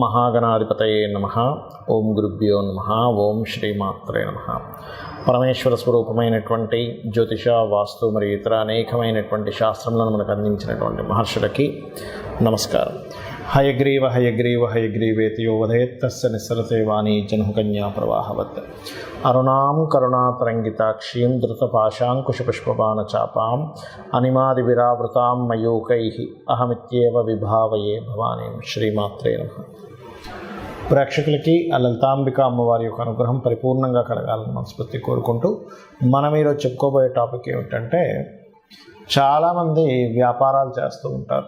మహాగణాధిపతయే నమః. ఓం గురుభ్యో నమః. ఓం శ్రీమాత్రే నమః. పరమేశ్వర స్వరూపమైనటువంటి జ్యోతిష, వాస్తు మరియు ఇతర అనేకమైనటువంటి శాస్త్రములను మనకు అందించినటువంటి మహర్షులకి నమస్కారం. హయగ్రీవ హయగ్రీవ హయగ్రీవేతి యో వదేత్తస్య నిస్సరతే వాణీ జన్మకన్యా ప్రవాహవత్. అరుణాం కరుణాతరంగితాక్షీం ధృతపాశాంకుశపుష్పబాణచాపాం అనిమాదివిరావృతాం మయూకైః అహమిత్యేవ విభావయే భవానీం. శ్రీమాత్రే నమః. ప్రేక్షకులకి ఆ లలితాంబిక అమ్మవారి యొక్క అనుగ్రహం పరిపూర్ణంగా కలగాలని మనస్ఫూర్తి కోరుకుంటూ మనం ఈరోజు చెప్పుకోబోయే టాపిక్ ఏమిటంటే, చాలామంది వ్యాపారాలు చేస్తూ ఉంటారు.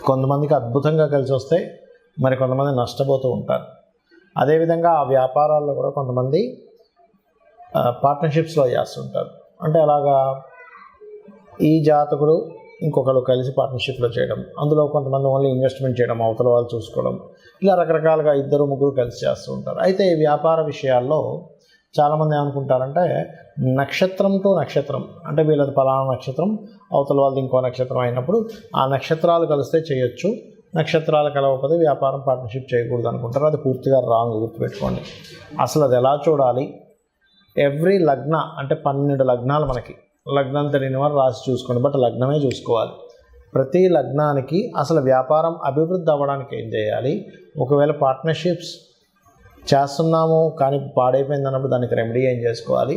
కొంతమందికి అద్భుతంగా కలిసి వస్తే మరి కొంతమంది నష్టపోతూ ఉంటారు. అదేవిధంగా ఆ వ్యాపారాల్లో కూడా కొంతమంది పార్ట్నర్షిప్స్లో చేస్తుంటారు. అంటే అలాగా ఈ జాతకుడు ఇంకొకరు కలిసి పార్ట్నర్షిప్లో చేయడం, అందులో కొంతమంది ఓన్లీ ఇన్వెస్ట్మెంట్ చేయడం, అవతల వాళ్ళు చూసుకోవడం, ఇలా రకరకాలుగా ఇద్దరు ముగ్గురు కలిసి చేస్తూ ఉంటారు. అయితే ఈ వ్యాపార విషయాల్లో చాలామంది ఏమనుకుంటారంటే, నక్షత్రం టు నక్షత్రం, అంటే వీళ్ళది పలానా నక్షత్రం, అవతల వాళ్ళది ఇంకో నక్షత్రం అయినప్పుడు ఆ నక్షత్రాలు కలిస్తే చేయొచ్చు, నక్షత్రాలు కలవకపోతే వ్యాపారం పార్ట్నర్షిప్ చేయకూడదు అనుకుంటారు. అది పూర్తిగా రాంగ్. గుర్తుపెట్టుకోండి. అసలు అది ఎలా చూడాలి? ఎవ్రీ లగ్న, అంటే 12 లగ్నాలు, మనకి లగ్నం తెలియని వారు రాసి చూసుకోండి, బట్ లగ్నమే చూసుకోవాలి. ప్రతి లగ్నానికి అసలు వ్యాపారం అభివృద్ధి అవ్వడానికి ఏం చేయాలి, ఒకవేళ పార్ట్నర్షిప్స్ చేస్తున్నాము కానీ పాడైపోయింది అన్నప్పుడు దానికి రెమెడీ ఏం చేసుకోవాలి,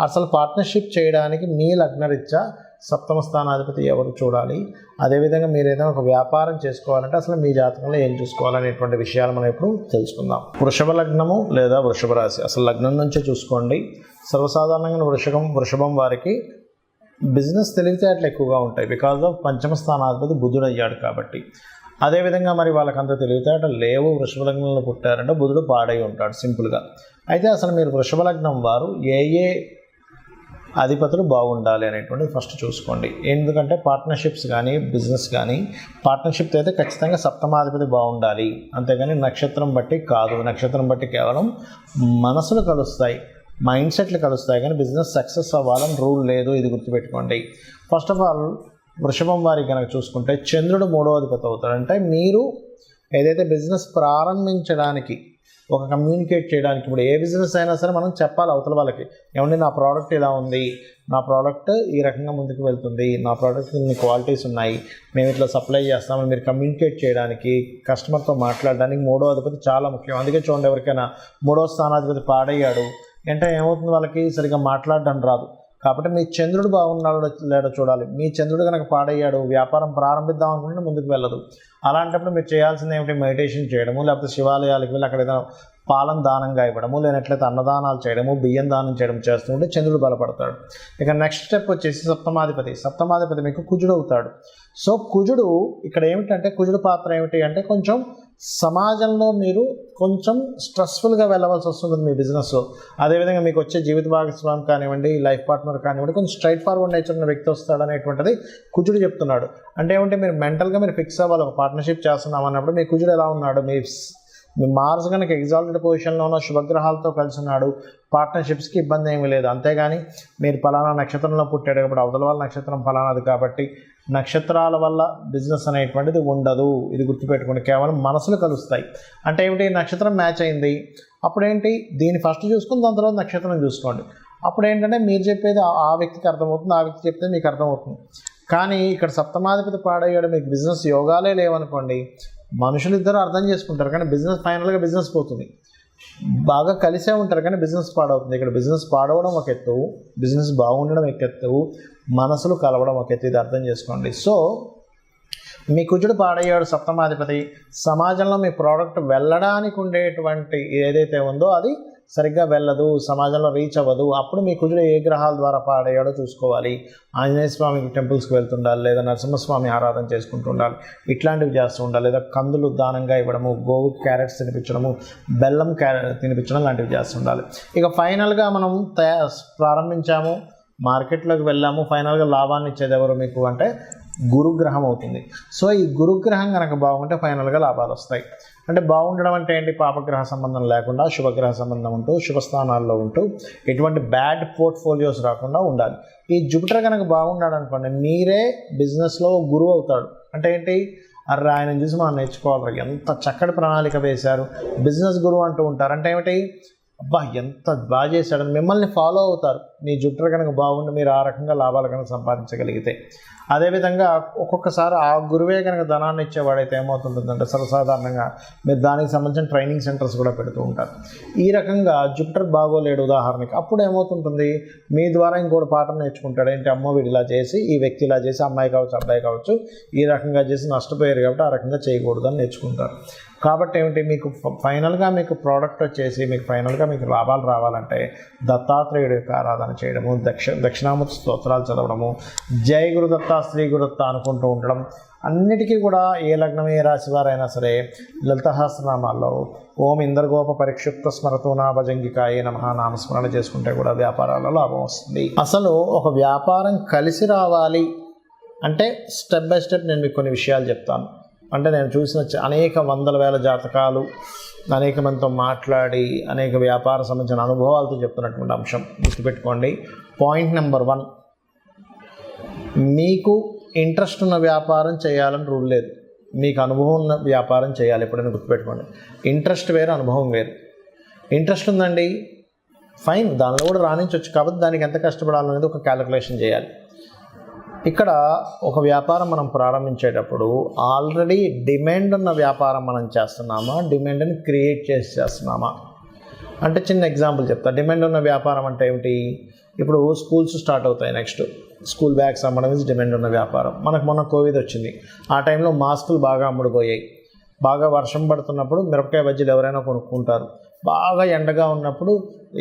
అసలు పార్ట్నర్షిప్ చేయడానికి మీ లగ్నరీత్యా సప్తమ స్థానాధిపతి ఎవరు చూడాలి, అదేవిధంగా మీరు ఏదైనా ఒక వ్యాపారం చేసుకోవాలంటే అసలు మీ జాతకంలో ఏం చూసుకోవాలనేటువంటి విషయాలు మనం ఇప్పుడు తెలుసుకుందాం. వృషభ లగ్నము లేదా వృషభ రాశి, అసలు లగ్నం నుంచే చూసుకోండి. సర్వసాధారణంగా వృషభం వారికి బిజినెస్ తెలివితేటలు ఎక్కువగా ఉంటాయి. బికాజ్ ఆఫ్ పంచమ స్థానాధిపతి బుధుడు అయ్యాడు కాబట్టి. అదేవిధంగా మరి వాళ్ళకి అంత తెలివితేటలు లేవు, వృషభ లగ్నంలో పుట్టారంటే బుధుడు పాడై ఉంటాడు సింపుల్గా. అయితే అసలు మీరు వృషభ లగ్నం వారు ఏ అధిపతులు బాగుండాలి అనేటువంటిది ఫస్ట్ చూసుకోండి. ఎందుకంటే పార్ట్నర్షిప్స్ కానీ బిజినెస్ కానీ, పార్ట్నర్షిప్ అయితే ఖచ్చితంగా సప్తమాధిపతి బాగుండాలి, అంతేగాని నక్షత్రం బట్టి కాదు. నక్షత్రం బట్టి కేవలం మనసులు కలుస్తాయి, మైండ్ సెట్లు కలుస్తాయి, కానీ బిజినెస్ సక్సెస్ అవ్వాలని రూల్ లేదు. ఇది గుర్తుపెట్టుకోండి. ఫస్ట్ ఆఫ్ ఆల్ వృషభం వారికి కనుక చూసుకుంటే చంద్రుడు 3వ అధిపతి అవుతాడు. అంటే మీరు ఏదైతే బిజినెస్ ప్రారంభించడానికి, ఒక కమ్యూనికేట్ చేయడానికి, ఇప్పుడు ఏ బిజినెస్ అయినా సరే మనం చెప్పాలి అవతల వాళ్ళకి, ఏమండి నా ప్రోడక్ట్ ఇలా ఉంది, నా ప్రోడక్ట్ ఈ రకంగా ముందుకు వెళ్తుంది, నా ప్రోడక్ట్ ఇన్ని క్వాలిటీస్ ఉన్నాయి, మేము ఇట్లా సప్లై చేస్తామని మీరు కమ్యూనికేట్ చేయడానికి, కస్టమర్తో మాట్లాడడానికి 3వ అధిపతి చాలా ముఖ్యం. అందుకే చూడండి, ఎవరికైనా 3వ స్థానాధిపతి పాడయ్యాడు అంటే ఏమవుతుంది, వాళ్ళకి సరిగ్గా మాట్లాడడం రాదు. కాబట్టి మీ చంద్రుడు బాగున్నాడో లేడో చూడాలి. మీ చంద్రుడు కనుక పాడయ్యాడు, వ్యాపారం ప్రారంభిద్దాం అనుకుంటే ముందుకు వెళ్ళదు. అలాంటప్పుడు మీరు చేయాల్సింది ఏమిటి, మెడిటేషన్ చేయడము, లేకపోతే శివాలయాలకు వెళ్ళి అక్కడ ఏదైనా పాలను దానంగా ఇవ్వడము, లేనట్లయితే అన్నదానాలు చేయడము, బియ్యం దానం చేయడం చేస్తుంటే చంద్రుడు బలపడతాడు. ఇక నెక్స్ట్ స్టెప్ వచ్చేసి సప్తమాధిపతి మీకు కుజుడు అవుతాడు. సో కుజుడు ఇక్కడ ఏమిటంటే, కుజుడు పాత్ర ఏమిటి అంటే, కొంచెం సమాజంలో మీరు కొంచెం స్ట్రెస్ఫుల్గా వెళ్ళవలసి వస్తుంది మీ బిజినెస్లో. అదేవిధంగా మీకు వచ్చే జీవిత భాగస్వామి కానివ్వండి, లైఫ్ పార్ట్నర్ కానివ్వండి, కొంచెం స్ట్రైట్ ఫార్వర్డ్ నేచర్ ఉన్న వ్యక్తి వస్తాడు అనేటువంటిది కుజుడు చెప్తున్నాడు. అంటే ఏమంటే, మీరు మెంటల్గా మీరు ఫిక్స్ అవ్వాలి. ఒక పార్ట్నర్షిప్ చేస్తున్నాం అన్నప్పుడు మీ కుజుడు ఎలా ఉన్నాడు, మీ మార్స్ కనుక ఎగ్జాల్టెడ్ పొజిషన్లో ఉన్న శుభగ్రహాలతో కలిసి ఉన్నాడు, పార్ట్నర్షిప్స్కి ఇబ్బంది ఏమీ లేదు. అంతేగాని మీరు ఫలానా నక్షత్రంలో పుట్టాడు కాబట్టి అవతల వాళ్ళ నక్షత్రం ఫలానాది కాబట్టి నక్షత్రాల వల్ల బిజినెస్ అనేటువంటిది ఉండదు. ఇది గుర్తుపెట్టుకోండి. కేవలం మనసులు కలుస్తాయి. అంటే ఏమిటి, నక్షత్రం మ్యాచ్ అయింది, అప్పుడేంటి, దీన్ని ఫస్ట్ చూసుకుని దాని తర్వాత నక్షత్రం చూసుకోండి. అప్పుడు ఏంటంటే మీరు చెప్పేది ఆ వ్యక్తికి అర్థమవుతుంది, ఆ వ్యక్తి చెప్తే మీకు అర్థమవుతుంది. కానీ ఇక్కడ సప్తమాధిపతి పాడయ్యాడు, మీకు బిజినెస్ యోగాలే లేవనుకోండి, మనుషులు ఇద్దరు అర్థం చేసుకుంటారు కానీ బిజినెస్ ఫైనల్గా బిజినెస్ పోతుంది. బాగా కలిసే ఉంటారు కానీ బిజినెస్ పాడవుతుంది. ఇక్కడ బిజినెస్ పాడవడం ఒక ఎత్తు, బిజినెస్ బాగుండడం ఒక ఎత్తు, మనసులు కలవడం ఒక ఎత్తు. ఇది అర్థం చేసుకోండి. సో మీ కుజుడు పాడయ్యాడు సప్తమాధిపతి, సమాజంలో మీ ప్రోడక్ట్ వెళ్ళడానికి ఉండేటువంటి ఏదైతే ఉందో అది సరిగ్గా వెళ్ళదు, సమాజంలో రీచ్ అవ్వదు. అప్పుడు మీ కుజుడు ఏ గ్రహాల ద్వారా పాడయ్యాడో చూసుకోవాలి. ఆంజనేయ స్వామి టెంపుల్స్కి వెళ్తుండాలి, లేదా నరసింహస్వామి ఆరాధన చేసుకుంటూ ఉండాలి, ఇట్లాంటివి చేస్తూ ఉండాలి. లేదా కందులు దానంగా ఇవ్వడము, గోవు క్యారెట్స్ తినిపించడము, బెల్లం తినిపించడం లాంటివి చేస్తుండాలి. ఇక ఫైనల్గా మనం ప్రారంభించాము, మార్కెట్లోకి వెళ్ళాము, ఫైనల్గా లాభాన్ని ఇచ్చేది ఎవరు మీకు అంటే గురుగ్రహం అవుతుంది. సో ఈ గురుగ్రహం కనుక బాగుంటే ఫైనల్గా లాభాలు వస్తాయి. అంటే బాగుండడం అంటే ఏంటి, పాపగ్రహ సంబంధం లేకుండా శుభగ్రహ సంబంధం ఉంటూ శుభస్థానాల్లో ఉంటూ ఎటువంటి బ్యాడ్ పోర్ట్ఫోలియోస్ రాకుండా ఉండాలి. ఈ జూపిటర్ కనుక బాగున్నాడు అనుకోండి, మీరే బిజినెస్లో గురువు అవుతాడు. అంటే ఏంటి, అరే ఆయన చూసి మనం నేర్చుకోవాలి, ఎంత చక్కటి ప్రణాళిక వేశారు, బిజినెస్ గురువు అంటూ ఉంటారు. అంటే ఏమిటి, అబ్బా ఎంత బాగా చేశాడని మిమ్మల్ని ఫాలో అవుతారు. మీ జుట్టు కనుక బాగుండి మీరు ఆ రకంగా లాభాలు కనుక సంపాదించగలిగితే. అదేవిధంగా ఒక్కొక్కసారి ఆ గురువే కనుక ధనాన్ని ఇచ్చేవాడైతే ఏమవుతుంటుందంటే సర్వసాధారణంగా మీరు దానికి సంబంధించిన ట్రైనింగ్ సెంటర్స్ కూడా పెడుతూ ఉంటారు. ఈ రకంగా జుట్టర్ బాగోలేడు ఉదాహరణకి, అప్పుడు ఏమవుతుంటుంది, మీ ద్వారా ఇంకోటి పాఠం నేర్చుకుంటాడు. ఏంటి, అమ్మో వీడు ఇలా చేసి, ఈ వ్యక్తి ఇలా చేసి, అమ్మాయి కావచ్చు అబ్బాయి కావచ్చు ఈ రకంగా చేసి నష్టపోయారు కాబట్టి ఆ రకంగా చేయకూడదు అని నేర్చుకుంటారు. కాబట్టి ఏమిటి, మీకు ఫైనల్గా మీకు ప్రోడక్ట్ వచ్చేసి మీకు ఫైనల్గా మీకు లాభాలు రావాలంటే దత్తాత్రేయుడి యొక్క ఆరాధన చేయడము, దక్షిణామూర్తి స్తోత్రాలు చదవడము, జై గురుదత్త శ్రీ గురుదత్త అనుకుంటూ ఉండడం, అన్నిటికీ కూడా ఏ లగ్నం ఏ రాశి వారైనా సరే లలిత సహస్రనామాల్లో ఓం ఇంద్రగోప పరిక్షిప్త స్మరతోనా భజంగికాయ నమః నామస్మరణ చేసుకుంటే కూడా వ్యాపారాల్లో లాభం వస్తుంది. అసలు ఒక వ్యాపారం కలిసి రావాలి అంటే స్టెప్ బై స్టెప్ నేను మీకు కొన్ని విషయాలు చెప్తాను. అంటే నేను చూసిన అనేక వందల వేల జాతకాలు, అనేక మందితో మాట్లాడి అనేక వ్యాపార సంబంధించిన అనుభవాలతో చెప్తున్నటువంటి అంశం గుర్తుపెట్టుకోండి. పాయింట్ నెంబర్ 1, మీకు ఇంట్రెస్ట్ ఉన్న వ్యాపారం చేయాలని రూల్ లేదు, మీకు అనుభవం ఉన్న వ్యాపారం చేయాలి. ఎప్పుడైనా గుర్తుపెట్టుకోండి, ఇంట్రెస్ట్ వేరు, అనుభవం వేరు. ఇంట్రెస్ట్ ఉందండి, ఫైన్, దానిలో కూడా రాణించవచ్చు, కాబట్టి దానికి ఎంత కష్టపడాలనేది ఒక క్యాలిక్యులేషన్ చేయాలి. ఇక్కడ ఒక వ్యాపారం మనం ప్రారంభించేటప్పుడు ఆల్రెడీ డిమాండ్ ఉన్న వ్యాపారం మనం చేస్తున్నామా, డిమాండ్ని క్రియేట్ చేసి చేస్తున్నామా అంటే చిన్న ఎగ్జాంపుల్ చెప్తా. డిమాండ్ ఉన్న వ్యాపారం అంటే ఏమిటి, ఇప్పుడు స్కూల్స్ స్టార్ట్ అవుతాయి, నెక్స్ట్ స్కూల్ బ్యాగ్స్ అమ్మడం ఇది డిమాండ్ ఉన్న వ్యాపారం. మనకు మొన్న కోవిడ్ వచ్చింది, ఆ టైంలో మాస్కులు బాగా అమ్ముడుపోయాయి. బాగా వర్షం పడుతున్నప్పుడు మిరపకాయ బజ్జీలు ఎవరైనా కొనుక్కుంటారు. బాగా ఎండగా ఉన్నప్పుడు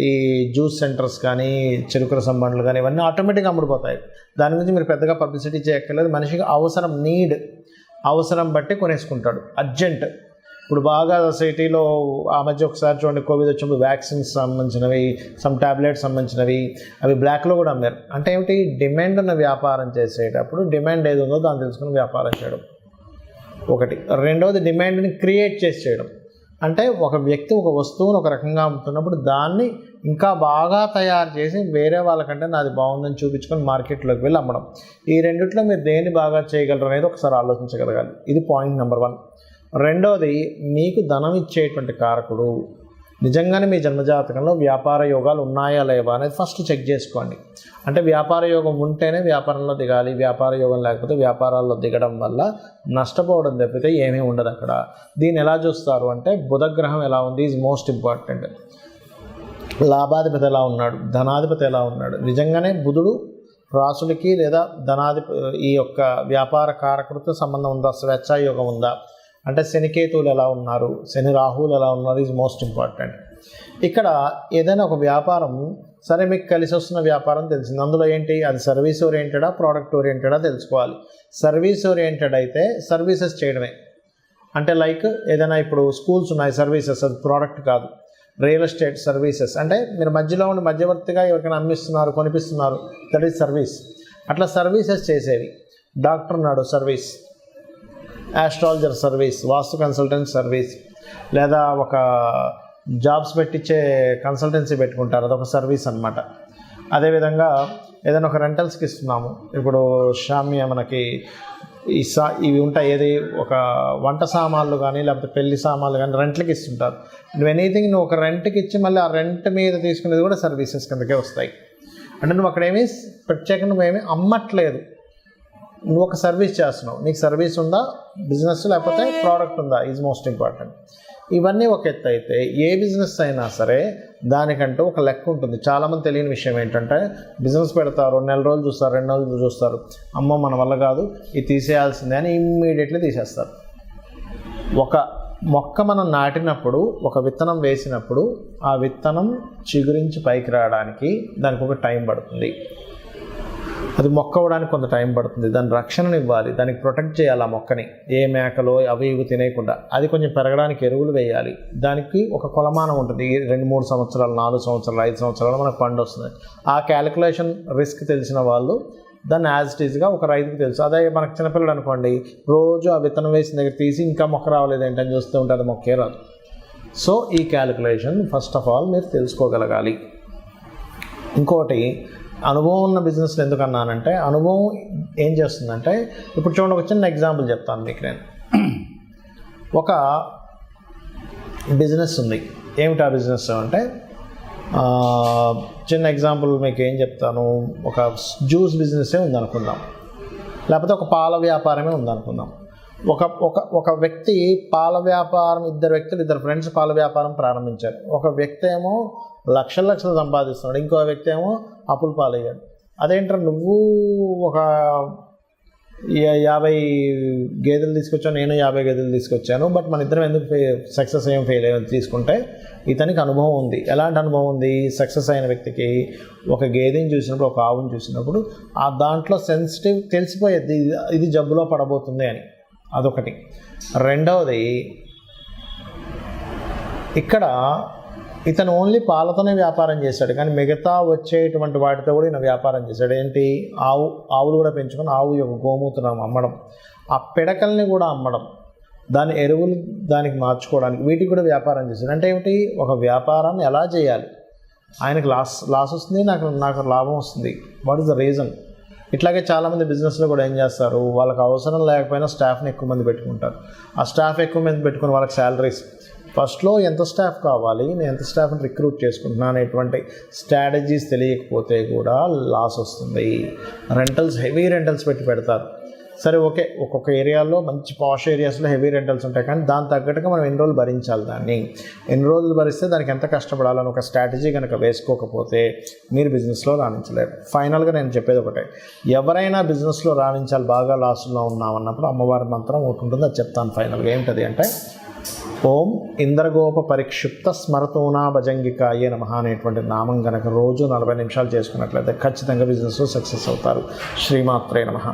ఈ జ్యూస్ సెంటర్స్ కానీ చెరుకు రసం బండ్లు కానీ ఇవన్నీ ఆటోమేటిక్గా అమ్ముడుపోతాయి. దాని గురించి మీరు పెద్దగా పబ్లిసిటీ చేయక్కర్లేదు. మనిషికి అవసరం, అవసరం బట్టి కొనేసుకుంటాడు, అర్జెంట్. ఇప్పుడు బాగా సిటీలో ఆ మధ్య ఒకసారి చూడండి, కోవిడ్ వచ్చినప్పుడు వ్యాక్సిన్స్ సంబంధించినవి, సమ్ ట్యాబ్లెట్స్ సంబంధించినవి అవి బ్లాక్లో కూడా అమ్మారు. అంటే ఏమిటి, డిమాండ్ ఉన్న వ్యాపారం చేసేటప్పుడు డిమాండ్ ఏది ఉందో దాన్ని తెలుసుకుని వ్యాపారం చేయడం ఒకటి. రెండవది డిమాండ్ని క్రియేట్ చేసి చేయడం. అంటే ఒక వ్యక్తి ఒక వస్తువును ఒక రకంగా అమ్ముతున్నప్పుడు దాన్ని ఇంకా బాగా తయారు చేసి వేరే వాళ్ళకంటే నాది బాగుందని చూపించుకొని మార్కెట్లోకి వెళ్ళి అమ్మడం. ఈ రెండిట్లో మీరు దేన్ని బాగా చేయగలరు అనేది ఒకసారి ఆలోచించగలగాలి. ఇది పాయింట్ నెంబర్ 1. రెండవది, మీకు ధనం ఇచ్చేటువంటి కారకుడు నిజంగానే మీ జన్మజాతకంలో వ్యాపార యోగాలు ఉన్నాయా లేవా అనేది ఫస్ట్ చెక్ చేసుకోండి. అంటే వ్యాపార యోగం ఉంటేనే వ్యాపారంలో దిగాలి, వ్యాపార యోగం లేకపోతే వ్యాపారాల్లో దిగడం వల్ల నష్టపోవడం తప్పితే ఏమీ ఉండదు అక్కడ. దీన్ని ఎలా చూస్తారు అంటే బుధగ్రహం ఎలా ఉంది ఈజ్ మోస్ట్ ఇంపార్టెంట్. లాభాధిపతి ఎలా ఉన్నాడు, ధనాధిపతి ఎలా ఉన్నాడు. నిజంగానే బుధుడు రాసులకి లేదా ఈ యొక్క వ్యాపార కారకుడితో సంబంధం ఉందా, స్వేచ్ఛాయోగం ఉందా, అంటే శనికేతువులు ఎలా ఉన్నారు, శని రాహువులు ఎలా ఉన్నారు ఈజ్ మోస్ట్ ఇంపార్టెంట్. ఇక్కడ ఏదైనా ఒక వ్యాపారం సరే మీకు కలిసి వస్తున్న వ్యాపారం తెలిసింది, అందులో ఏంటి, అది సర్వీస్ ఓరియంటెడా ప్రోడక్ట్ ఓరియంటెడా తెలుసుకోవాలి. సర్వీస్ ఓరియంటెడ్ అయితే సర్వీసెస్ చేయడమే. అంటే లైక్ ఏదైనా ఇప్పుడు స్కూల్స్ ఉన్నాయి, సర్వీసెస్, అది ప్రోడక్ట్ కాదు. రియల్ ఎస్టేట్ సర్వీసెస్ అంటే మీరు మధ్యలో ఉండి మధ్యవర్తిగా ఎవరికైనా అమ్మిస్తున్నారు, కొనిపిస్తున్నారు, దట్ ఈజ్ సర్వీస్. అట్లా సర్వీసెస్ చేసేవి. డాక్టర్ ఉన్నాడు, సర్వీస్. ఆస్ట్రాలజర్ సర్వీస్, వాస్తు కన్సల్టెంట్ సర్వీస్, లేదా ఒక జాబ్స్ పెట్టించే కన్సల్టెన్సీ పెట్టుకుంటారు, అదొక సర్వీస్ అనమాట. అదేవిధంగా ఏదైనా ఒక రెంటల్స్కి ఇస్తున్నాము, ఇప్పుడు షామ్య మనకి ఇవి ఉంటాయి, ఏది ఒక వంట సామాన్లు కానీ లేకపోతే పెళ్లి సామాన్లు కానీ రెంట్లకి ఇస్తుంటారు. నువ్వు ఎనీథింగ్ నువ్వు ఒక రెంట్కి ఇచ్చి మళ్ళీ ఆ రెంట్ మీద తీసుకునేది కూడా సర్వీసెస్ కిందకే వస్తాయి. అంటే నువ్వు అక్కడేమీ ప్రత్యేకంగా నువ్వేమీ అమ్మట్లేదు, నువ్వు ఒక సర్వీస్ చేస్తున్నావు. నీకు సర్వీస్ ఉందా, బిజినెస్, లేకపోతే ప్రోడక్ట్ ఉందా ఈజ్ మోస్ట్ ఇంపార్టెంట్. ఇవన్నీ ఒక ఎత్తు అయితే ఏ బిజినెస్ అయినా సరే దానికంటూ ఒక లెక్క ఉంటుంది. చాలామంది తెలియని విషయం ఏంటంటే బిజినెస్ పెడతారు, నెల రోజులు చూస్తారు, 2 నెలలు చూస్తారు, అమ్మో మన వల్ల కాదు ఇది తీసేయాల్సిందే అని ఇమ్మీడియట్లీ తీసేస్తారు. ఒక మొక్క మనం నాటినప్పుడు, ఒక విత్తనం వేసినప్పుడు ఆ విత్తనం చిగురించి పైకి రావడానికి దానికి ఒక టైం పడుతుంది. అది మొక్క అవ్వడానికి కొంత టైం పడుతుంది. దాని రక్షణను ఇవ్వాలి, దానికి ప్రొటెక్ట్ చేయాలి ఆ మొక్కని, ఏ మేకలో అవి ఇవి తినేయకుండా. అది కొంచెం పెరగడానికి ఎరువులు వేయాలి. దానికి ఒక కొలమానం ఉంటుంది, 2-3 సంవత్సరాలు, 4 సంవత్సరాలు, 5 సంవత్సరాలు మనకు పండు వస్తుంది. ఆ క్యాలిక్యులేషన్ రిస్క్ తెలిసిన వాళ్ళు దాన్ని యాజ్ ఇట్ ఈజ్గా ఒక రైతుకి తెలుసు. అదే మనకు చిన్నపిల్లడు అనుకోండి, రోజు ఆ విత్తనం వేసిన దగ్గర తీసి ఇంకా మొక్క రావలేదు ఏంటని చూస్తూ ఉంటే అది మొక్కే రాదు. సో ఈ క్యాలిక్యులేషన్ ఫస్ట్ ఆఫ్ ఆల్ మీరు తెలుసుకోగలగాలి. ఇంకోటి, అనుభవం ఉన్న బిజినెస్లు ఎందుకు అన్నానంటే, అనుభవం ఏం చేస్తుందంటే, ఇప్పుడు చూడండి ఒక చిన్న ఎగ్జాంపుల్ చెప్తాను మీకు నేను. ఒక బిజినెస్ ఉంది. ఏమిటి ఆ బిజినెస్ అంటే, చిన్న ఎగ్జాంపుల్ మీకు ఏం చెప్తాను, ఒక జ్యూస్ బిజినెస్సే ఉందనుకుందాం, లేకపోతే ఒక పాల వ్యాపారమే ఉందనుకుందాం. ఒక వ్యక్తి పాల వ్యాపారం, ఇద్దరు ఫ్రెండ్స్ పాల వ్యాపారం ప్రారంభించారు. ఒక వ్యక్తి ఏమో లక్షలు సంపాదిస్తున్నాడు, ఇంకో వ్యక్తి ఏమో అప్పుల పాలయ్యాడు. అదేంటారు, నువ్వు ఒక 50 గేదెలు తీసుకొచ్చాను, నేను 50 గేదెలు తీసుకొచ్చాను, బట్ మన ఇద్దరం ఎందుకు సక్సెస్ ఫెయిల్ అయ్యేది తీసుకుంటే, ఇతనికి అనుభవం ఉంది. ఎలాంటి అనుభవం ఉంది? సక్సెస్ అయిన వ్యక్తికి ఒక గేదెని చూసినప్పుడు, ఒక ఆవుని చూసినప్పుడు ఆ దాంట్లో సెన్సిటివ్ తెలిసిపోయేది, ఇది జబ్బులో పడబోతుంది అని. అదొకటి. రెండవది, ఇక్కడ ఇతను ఓన్లీ పాలతోనే వ్యాపారం చేశాడు, కానీ మిగతా వచ్చేటువంటి వాటితో కూడా ఈయన వ్యాపారం చేశాడు. ఏంటి? ఆవులు కూడా పెంచుకొని ఆవు యొక్క గోమూత్రం అమ్మడం, ఆ పిడకల్ని కూడా అమ్మడం, దాని ఎరువులు దానికి మార్చుకోవడానికి, వీటికి కూడా వ్యాపారం చేశాడు. అంటే ఏమిటి? ఒక వ్యాపారాన్ని ఎలా చేయాలి, ఆయనకు లాస్ వస్తుంది, నాకు లాభం వస్తుంది, వాట్ ఈస్ ద రీజన్? ఇట్లాగే చాలామంది బిజినెస్లో కూడా ఏం చేస్తారు, వాళ్ళకి అవసరం లేకపోయినా స్టాఫ్ని ఎక్కువ మంది పెట్టుకుంటారు. ఆ స్టాఫ్ ఎక్కువ మంది పెట్టుకుని వాళ్ళకి శాలరీస్, ఫస్ట్లో ఎంత స్టాఫ్ కావాలి, నేను ఎంత స్టాఫ్ని రిక్రూట్ చేసుకుంటున్నాను అనేటువంటి స్ట్రాటజీస్ తెలియకపోతే కూడా లాస్ వస్తుంది. హెవీ రెంటల్స్ పెడతారు. సరే, ఓకే, ఒక్కొక్క ఏరియాలో మంచి పాష్ ఏరియాస్లో హెవీ రెంటల్స్ ఉంటాయి, కానీ దాని తగ్గట్టుగా మనం ఎన్ని రోజులు భరించాలి, ఎన్ని రోజులు భరిస్తే దానికి ఎంత కష్టపడాలని ఒక స్ట్రాటజీ కనుక వేసుకోకపోతే మీరు బిజినెస్లో రాణించలేరు. ఫైనల్గా నేను చెప్పేది ఒకటే, ఎవరైనా బిజినెస్లో రాణించాలి, బాగా లాస్లో ఉన్నామన్నప్పుడు అమ్మవారి మంత్రం ఒకటి ఉంటుంది, అది చెప్తాను ఫైనల్గా. ఏంటది అంటే, ఓం ఇంద్రగోప పరిక్షిప్త స్మరతోనా భజంగికాయే నమః అనేటువంటి నామం కనుక రోజు 40 నిమిషాలు చేసుకున్నట్లయితే ఖచ్చితంగా బిజినెస్లో సక్సెస్ అవుతారు. శ్రీమాత్రే నమః.